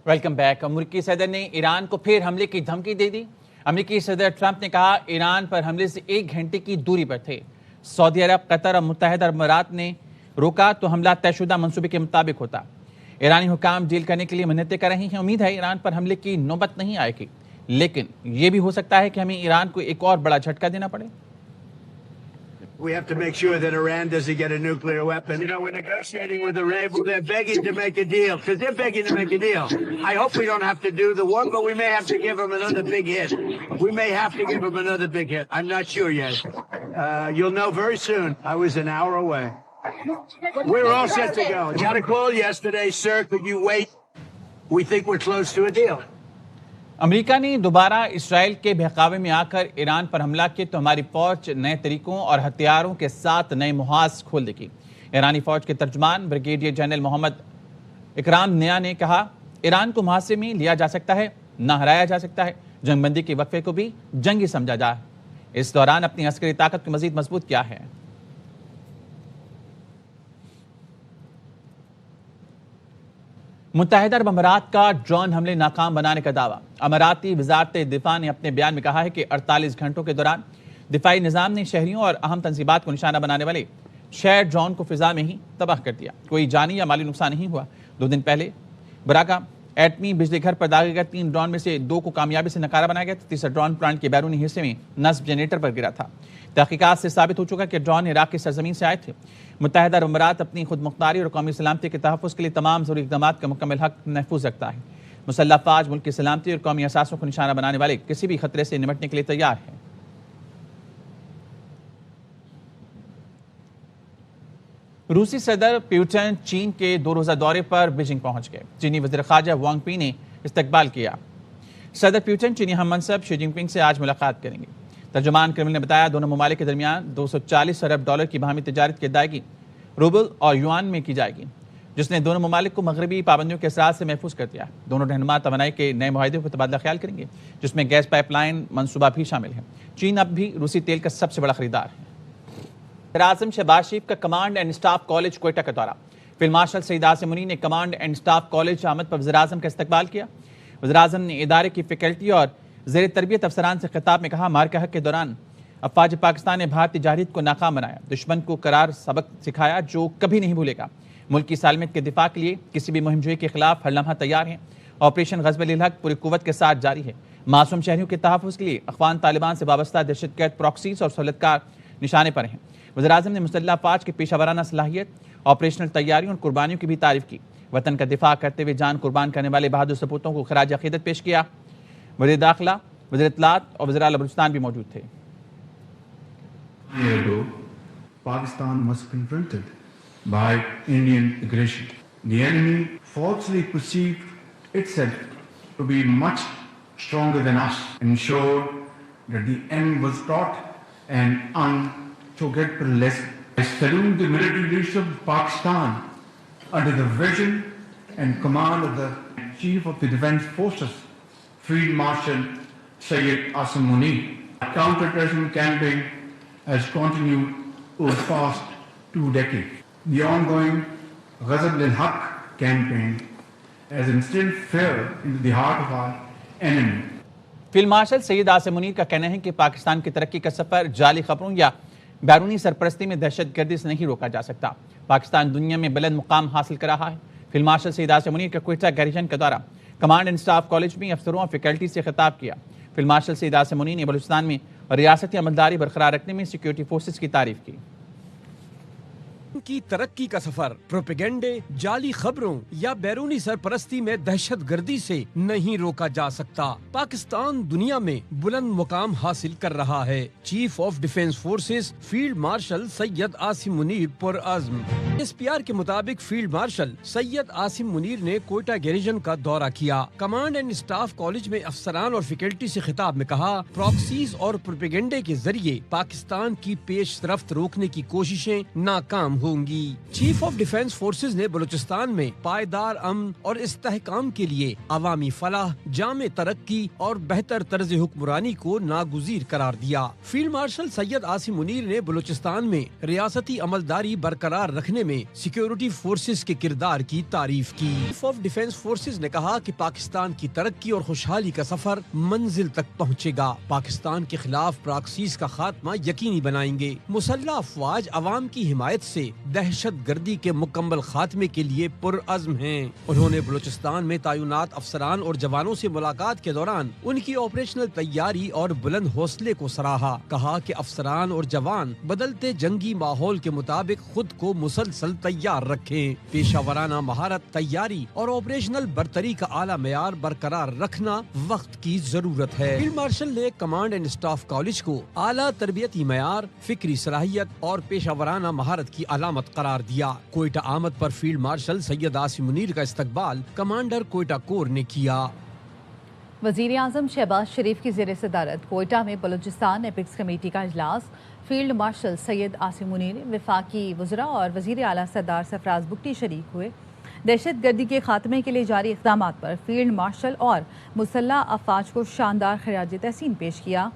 Welcome back. امریکی صدر نے ایران کو پھر حملے کی دھمکی دے دی۔ امریکی صدر ٹرمپ نے کہا ایران پر حملے سے 1 گھنٹے کی دوری پر تھے۔ سعودی عرب، قطر اور متحدہ عرب امارات نے روکا تو حملہ طے شدہ منصوبے کے مطابق ہوتا۔ ایرانی حکام ڈیل کرنے کے لیے محنتیں کر رہی ہیں۔ امید ہے ایران پر حملے کی نوبت نہیں آئے گی، لیکن یہ بھی ہو سکتا ہے کہ ہمیں ایران کو ایک اور بڑا جھٹکا دینا پڑے۔ We have to make sure that Iran doesn't get a nuclear weapon. You know, we're negotiating with Iran. They're begging to make a deal, because they're begging to make a deal. I hope we don't have to do the work, but we may have to give them another big hit. We may have to give them another big hit. I'm not sure yet. You'll know very soon. I was an hour away. We're all set to go. Got a call yesterday, sir. Could you wait? We think we're close to a deal. امریکہ نے دوبارہ اسرائیل کے بہکاوے میں آ کر ایران پر حملہ کیا تو ہماری فوج نئے طریقوں اور ہتھیاروں کے ساتھ نئے محاذ کھول دے گی۔ ایرانی فوج کے ترجمان بریگیڈیئر جنرل محمد اکرام نیا نے کہا ایران کو محاصرے میں لیا جا سکتا ہے، نہ ہرایا جا سکتا ہے۔ جنگ بندی کے وقفے کو بھی جنگی سمجھا جائے۔ اس دوران اپنی عسکری طاقت کو مزید مضبوط کیا ہے۔ متحدہ عرب امارات کا ڈرون حملے ناکام بنانے کا دعویٰ۔ اماراتی وزارت دفاع نے اپنے بیان میں کہا ہے کہ 48 گھنٹوں کے دوران دفاعی نظام نے شہریوں اور اہم تنصیبات کو نشانہ بنانے والے 6 ڈرون کو فضا میں ہی تباہ کر دیا۔ کوئی جانی یا مالی نقصان نہیں ہوا۔ 2 دن پہلے براکا ایٹمی بجلی گھر پر داغے گئے 3 ڈرون میں سے 2 کو کامیابی سے نکارہ بنایا گیا۔ تیسرا ڈرون پلانٹ کے بیرونی حصے میں نصب جنریٹر پر گرا تھا۔ تحقیقات سے ثابت ہو چکا کہ ڈرون عراق کی سرزمین سے آئے تھے۔ متحدہ عرب امارات اپنی خود مختاری اور قومی سلامتی کے تحفظ کے لیے تمام ضروری اقدامات کا مکمل حق محفوظ رکھتا ہے۔ مسلح افواج ملک کی سلامتی اور قومی اثاثوں کو نشانہ بنانے والے کسی بھی خطرے سے نمٹنے کے لیے تیار ہے۔ روسی صدر پیوٹن چین کے 2 روزہ دورے پر بیجنگ پہنچ گئے۔ چینی وزیر خارجہ وانگ پی نے استقبال کیا۔ صدر پیوٹن چینی ہم منصب شی جن پنگ سے آج ملاقات کریں گے۔ ترجمان کرمل نے بتایا دونوں ممالک کے درمیان 240 ارب ڈالر کی باہمی تجارت کی ادائیگی روبل اور یوان میں کی جائے گی، جس نے دونوں ممالک کو مغربی پابندیوں کے اثرات سے محفوظ کر دیا ہے۔ دونوں رہنما توانائی کے نئے معاہدے پر تبادلہ خیال کریں گے، جس میں گیس پائپ لائن منصوبہ بھی شامل ہے۔ چین اب بھی روسی تیل کا سب سے بڑا خریدار ہے۔ وزیر اعظم شہباز شریف کا command and staff college Quetta کا دورہ۔ فیلڈ مارشل سعید عاصم منیر نے کمانڈ اینڈ اسٹاف کالج آمد پر وزیر اعظم کا استقبال کیا۔ وزیر اعظم نے ادارے کی فیکلٹی اور زیر تربیت افسران سے خطاب میں کہا مارکہ حق کے دوران افواج پاکستان نے بھارتی جارحیت کو ناکام بنایا، دشمن کو کرار سبق سکھایا جو کبھی نہیں بھولے گا۔ ملک کی سالمیت کے دفاع کے لیے کسی بھی مہم جوئی کے خلاف ہر لمحہ تیار ہیں۔ آپریشن غزب للحق پوری قوت کے ساتھ جاری ہے۔ معصوم شہریوں کے تحفظ کے لیے اخوان طالبان سے وابستہ دہشت گرد پراکسیز اور سہولت کار نشانے پر ہیں۔ وزیر اعظم نے مسلح افواج کی پیشہ ورانہ صلاحیت، آپریشنل تیاریوں اور قربانیوں کی بھی تعریف کی۔ وطن کا دفاع کرتے ہوئے جان قربان کرنے والے بہادر سپوتوں کو خراج عقیدت پیش کیا۔ وزیر داخلہ، وزیر اطلاعات اور وزیر اعلیٰ بلوچستان بھی موجود تھے۔ A year ago, Pakistan was confronted by Indian aggression. The enemy falsely perceived itself to be much stronger than us, ensured that the end was brought and unforgettable lesson. I salute the military leadership of Pakistan under the vision and command of the Chief of the Defence Forces, Field Marshal Syed Asim Munir. The counter-terrorism campaign has continued over the past 2 decades. The ongoing Ghazab al-Haq campaign has instilled fear into the heart of our enemy. Field marshal Syed Asim Munir کا کہنا ہے کہ پاکستان کی ترقی کا سفر جعلی خبروں یا بیرونی سرپرستی میں دہشت گردی سے نہیں روکا جا سکتا۔ پاکستان دنیا میں بلند مقام حاصل کر رہا ہے۔ فیلڈ مارشل سید عاصم منیر کا کوئٹہ گیریجن کا دورہ۔ کمانڈ اینڈ اسٹاف کالج میں افسروں اور فیکلٹی سے خطاب کیا۔ فیلڈ مارشل سید عاصم منیر نے بلوچستان میں ریاستی عملداری برقرار رکھنے میں سیکیورٹی فورسز کی تعریف کی۔ کی ترقی کا سفر پروپیگنڈے، جعلی خبروں یا بیرونی سرپرستی میں دہشت گردی سے نہیں روکا جا سکتا۔ پاکستان دنیا میں بلند مقام حاصل کر رہا ہے۔ Chief of defence forces field marshal Syed Asim Munir پرعزم۔ ایس پی آر کے مطابق فیلڈ مارشل سید عاصم منیر نے کوئٹہ گیریجن کا دورہ کیا۔ کمانڈ اینڈ اسٹاف کالج میں افسران اور فیکلٹی سے خطاب میں کہا پراکسیز اور پروپیگنڈے کے ذریعے پاکستان کی پیش رفت روکنے کی کوششیں ناکام ہوں گی۔ چیف آف ڈیفینس فورسز نے بلوچستان میں پائیدار امن اور استحکام کے لیے عوامی فلاح، جامع ترقی اور بہتر طرز حکمرانی کو ناگزیر قرار دیا۔ فیلڈ مارشل سید عاصم منیر نے بلوچستان میں ریاستی عملداری برقرار رکھنے میں سیکیورٹی فورسز کے کردار کی تعریف کی۔ چیف آف ڈیفینس فورسز نے کہا کہ پاکستان کی ترقی اور خوشحالی کا سفر منزل تک پہنچے گا۔ پاکستان کے خلاف پراکسیز کا خاتمہ یقینی بنائیں گے۔ مسلح افواج عوام کی حمایت سے دہشت گردی کے مکمل خاتمے کے لیے پرعزم ہیں۔ انہوں نے بلوچستان میں تعینات افسران اور جوانوں سے ملاقات کے دوران ان کی آپریشنل تیاری اور بلند حوصلے کو سراہا۔ کہا کہ افسران اور جوان بدلتے جنگی ماحول کے مطابق خود کو مسلسل تیار رکھیں۔ پیشہ ورانہ مہارت، تیاری اور آپریشنل برتری کا اعلیٰ معیار برقرار رکھنا وقت کی ضرورت ہے۔ فیلڈ مارشل نے کمانڈ اینڈ اسٹاف کالج کو اعلیٰ تربیتی معیار، فکری صلاحیت اور پیشہ ورانہ مہارت کی علامت قرار دیا۔ کوئٹہ آمد پر فیلڈ مارشل سید عاصم منیر کا استقبال کمانڈر کوئٹہ کور نے کیا۔ وزیر اعظم شہباز شریف کی زیر صدارت کوئٹہ میں بلوچستان ایپکس کمیٹی کا اجلاس، فیلڈ مارشل سید عاصم منیر، وفاقی وزراء اور وزیر اعلیٰ سردار سرفراز بگٹی شریک ہوئے۔ دہشت گردی کے خاتمے کے لیے جاری اقدامات پر فیلڈ مارشل اور مسلح افواج کو شاندار خراج تحسین پیش کیا۔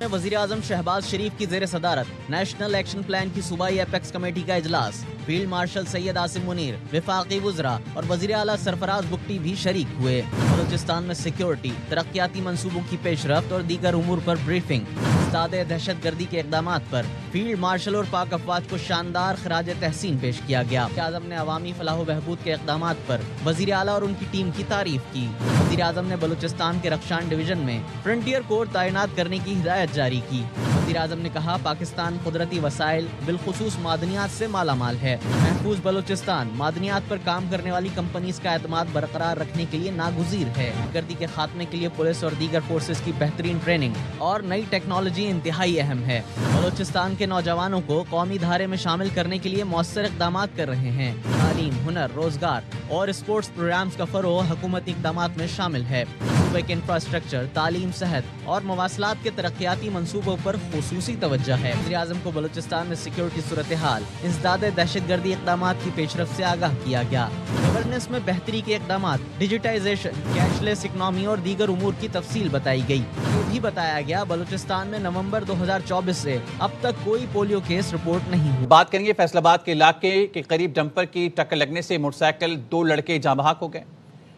وزیر اعظم شہباز شریف کی زیر صدارت نیشنل ایکشن پلان کی صوبائی ایپیکس کمیٹی کا اجلاس، فیلڈ مارشل سید عاصم منیر، وفاقی وزراء اور وزیر اعلیٰ سرفراز بگٹی بھی شریک ہوئے۔ بلوچستان میں سیکیورٹی، ترقیاتی منصوبوں کی پیش رفت اور دیگر امور پر بریفنگ۔ استاد دہشت گردی کے اقدامات پر فیلڈ مارشل اور پاک افواج کو شاندار خراج تحسین پیش کیا گیا۔ وزیر اعظم نے عوامی فلاح و بہبود کے اقدامات پر وزیر اعلیٰ اور ان کی ٹیم کی تعریف کی۔ وزیر اعظم نے بلوچستان کے رخشان ڈویژن میں فرنٹیئر کور تعینات کرنے کی ہدایت جاری کی۔ وزیر اعظم نے کہا پاکستان قدرتی وسائل بالخصوص معدنیات سے مالا مال ہے۔ محفوظ بلوچستان معدنیات پر کام کرنے والی کمپنیز کا اعتماد برقرار رکھنے کے لیے ناگزیر ہے۔ گردی کے خاتمے کے لیے پولیس اور دیگر فورسز کی بہترین ٹریننگ اور نئی ٹیکنالوجی انتہائی اہم ہے۔ بلوچستان کے نوجوانوں کو قومی دھارے میں شامل کرنے کے لیے مؤثر اقدامات کر رہے ہیں۔ تعلیم، ہنر، روزگار اور اسپورٹس پروگرامز کا فروغ حکومتی اقدامات میں شامل ہے۔ صوبے کے انفراسٹرکچر، تعلیم، صحت اور مواصلات کے ترقیاتی منصوبوں پر خصوصی توجہ ہے۔ وزیر اعظم کو بلوچستان میں سیکیورٹی صورتحال، ازداد دہشت گردی اقدامات کی پیش رفت سے آگاہ کیا گیا۔ گورننس میں بہتری کے اقدامات، ڈیجیٹائزیشن، کیش لیس اکنامی اور دیگر امور کی تفصیل بتائی گئی۔ یہ بھی بتایا گیا بلوچستان میں نومبر 2024 سے اب تک کوئی پولیو کیس رپورٹ نہیں ہوا۔ بات کریں گے فیصل آباد کے علاقے کے قریب ڈمپر کی ٹکر لگنے سے موٹر سائیکل 2 لڑکے جاں بحق ہو گئے۔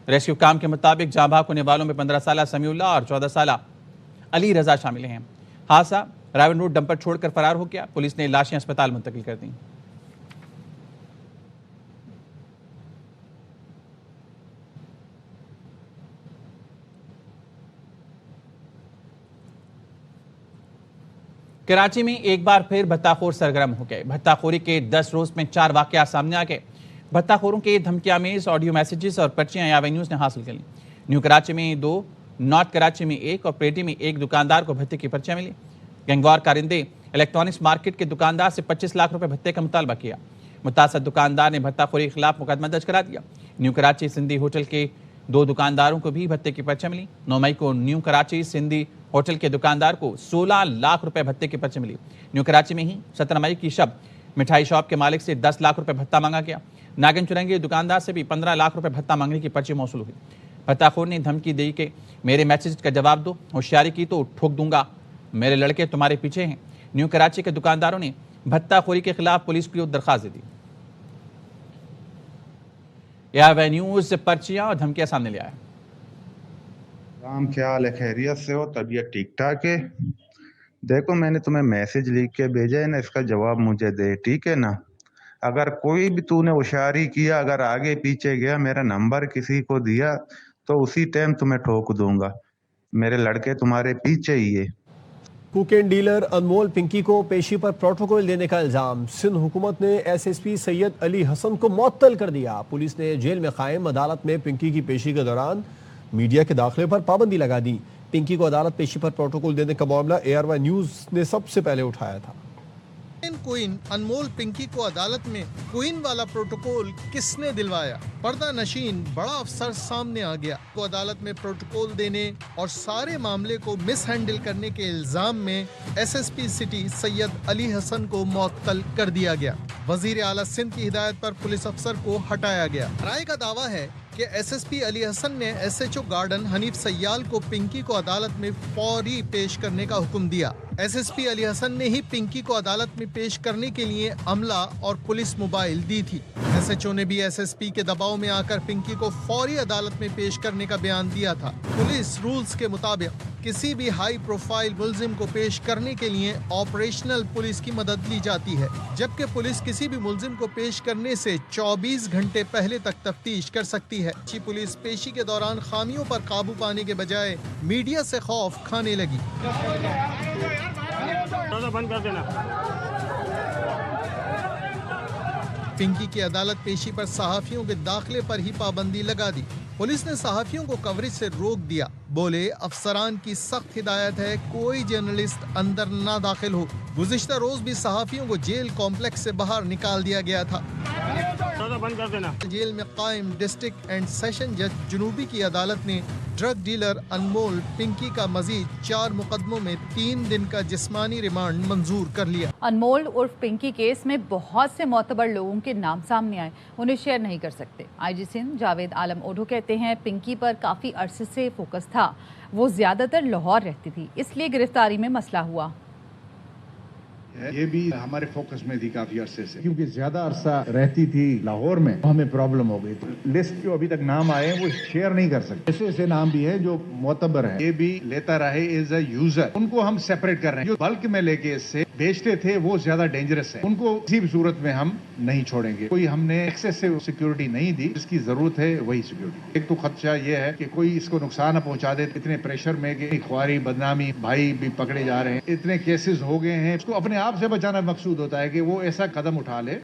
ریسکیو کام کے مطابق جاں بحق ہونے والوں میں 15 سالہ سمیع اللہ اور 14 سالہ علی رضا شامل ہیں۔ حادثہ راون روڈ ڈمپر چھوڑ کر فرار ہو گیا۔ پولیس نے لاشیں اسپتال منتقل کر دیں۔ کراچی میں ایک بار پھر بھتہ خور سرگرم ہو گئے۔ بھتہ خوری کے 10 روز میں 4 واقعات سامنے آ گئے۔ بھتہ خوروں کے دھمکی آمیز آڈیو میسیجز اور پرچیاں ایوے نیوز نے حاصل کر لیں۔ نیو کراچی میں 2، نارتھ کراچی میں 1 اور پیٹی میں 1 دکاندار کو بھتے کی پرچیاں ملی۔ گینگوار کارندے الیکٹرانکس مارکیٹ کے دکاندار سے 25 لاکھ روپے بھتے کا مطالبہ کیا۔ متاثر دکاندار نے بھتہ خوری کے خلاف مقدمہ درج کرا دیا۔ نیو کراچی سندھی ہوٹل کے 2 دکانداروں کو بھی بھتے کی پرچیاں ملی۔ 9 مئی کو نیو کراچی سندھی ہوٹل کے دکاندار کو 16 لاکھ روپے بھتے کی پرچی ملی۔ نیو کراچی میں ہی 17 مئی کی شب مٹھائی شاپ کے مالک سے 10 لاکھ روپے بھتہ مانگا گیا۔ ناگن چرنگی دکاندار سے بھی 15 لاکھ روپے بھتہ مانگنے کی پرچی موصول ہوئی۔ بھتہ خور نے دھمکی دی کہ میرے میسیج کا جواب دو، ہوشیاری کی تو ٹھوک دوں گا، میرے لڑکے تمہارے پیچھے ہیں۔ نیو کراچی کے دکانداروں نے بھتہ خوری کے خلاف پولیس کو درخواست دی۔ ایوے نیوز پرچیاں اور دھمکیاں سامنے لے آیا۔ رام کیا حال ہے؟ خیریت سے ہو؟ طبیعت ٹھیک ٹھاک ہے؟ دیکھو میں نے تمہیں میسج لکھ کے بھیجا ہے نا، اس کا جواب مجھے دے، ٹھیک ہے نا؟ اگر کوئی بھی تو نے ہوشیاری کیا، اگر آگے پیچھے گیا، میرا نمبر کسی کو دیا تو اسی ٹائم تمہیں ٹھوک دوں گا۔ میرے لڑکے تمہارے پیچھے ہی ہے۔ کوکین ڈیلر انمول پنکی کو پیشی پر پروٹوکول دینے کا الزام، سندھ حکومت نے ایس ایس پی سید علی حسن کو معطل کر دیا۔ پولیس نے جیل میں قائم عدالت میں پنکی کی پیشی کے دوران میڈیا کے داخلے پر پابندی لگا دی۔ پنکی کو عدالت پیشی پر پروٹوکول دینے کا معاملہ ARY نیوز نے سب سے پہلے اٹھایا تھا۔ کوئن انمول پنکی کو عدالت میں کوئن والا پروٹوکول کس نے دلوایا؟ پردہ نشین بڑا افسر سامنے آ گیا کو عدالت میں پروٹوکول دینے اور سارے معاملے کو مس ہینڈل کرنے کے الزام میں ایس ایس پی سٹی سید علی حسن کو معطل کر دیا گیا۔ وزیر اعلیٰ سندھ کی ہدایت پر پولیس افسر کو ہٹایا گیا۔ رائے کا دعویٰ ہے کہ S S P Ali Hasan نے S H O Garden Hanif Sial کو پنکی کو عدالت میں فوری پیش کرنے کا حکم دیا۔ S S P Ali Hasan نے ہی پنکی کو عدالت میں پیش کرنے کے لیے عملہ اور پولیس موبائل دی تھی۔ ایس ایچ او نے بھی ایس ایس پی کے دباؤ میں آ کر پنکی کو فوری عدالت میں پیش کرنے کا بیان دیا تھا۔ پولیس رولز کے مطابق کسی بھی ہائی پروفائل ملزم کو پیش کرنے کے لیے آپریشنل پولیس کی مدد لی جاتی ہے، جبکہ پولیس کسی بھی ملزم کو پیش کرنے سے 24 گھنٹے پہلے تک تفتیش کر سکتی ہے۔ پولیس پیشی کے دوران خامیوں پر قابو پانے کے بجائے میڈیا سے خوف کھانے لگی۔ پنکی کی عدالت پیشی پر صحافیوں کے داخلے پر ہی پابندی لگا دی۔ پولیس نے صحافیوں کو کوریج سے روک دیا۔ بولے افسران کی سخت ہدایت ہے کوئی جرنلسٹ اندر نہ داخل ہو۔ گزشتہ روز بھی صحافیوں کو جیل کمپلیکس سے باہر نکال دیا گیا تھا۔ جیل میں قائم ڈسٹرکٹ اینڈ سیشن جج جنوبی کی عدالت نے ڈرگ ڈیلر انمول پنکی کا مزید 4 مقدموں میں 3 دن کا جسمانی ریمانڈ منظور کر لیا۔ انمول عرف پنکی کیس میں بہت سے معتبر لوگوں کے نام سامنے آئے، انہیں شیئر نہیں کر سکتے۔ آئی جی سندھ جاوید عالم اوڈھو کہتے ہیں پنکی پر کافی عرصے سے فوکس تھا، وہ زیادہ تر لاہور رہتی تھی، اس لیے گرفتاری میں مسئلہ ہوا۔ یہ بھی ہمارے فوکس میں تھی کافی عرصے سے، کیونکہ زیادہ عرصہ رہتی تھی لاہور میں، ہمیں پرابلم ہو گئی تھی۔ لسٹ جو ابھی تک نام آئے ہیں وہ شیئر نہیں کر سکتے۔ ایسے نام بھی ہیں جو معتبر ہیں، یہ بھی لیتا رہے ایز اے یوزر، ان کو ہم سیپریٹ کر رہے ہیں۔ جو بلک میں لے کے اس سے بیچتے تھے وہ زیادہ ڈینجرس ہے، ان کو کسی بھی صورت میں ہم نہیں چھوڑیں گے۔ کوئی ہم نے ایکسیسو سیکیورٹی نہیں دی، جس کی ضرورت ہے وہی سیکیورٹی۔ ایک تو خدشہ یہ ہے کہ کوئی اس کو نقصان نہ پہنچا دے، اتنے پریشر میں کہ خواری بدنامی بھائی بھی پکڑے جا رہے ہیں، اتنے کیسز ہو گئے ہیں، اس کو اپنے آپ سے بچانا مقصود ہوتا ہے کہ وہ ایسا قدم اٹھا لے۔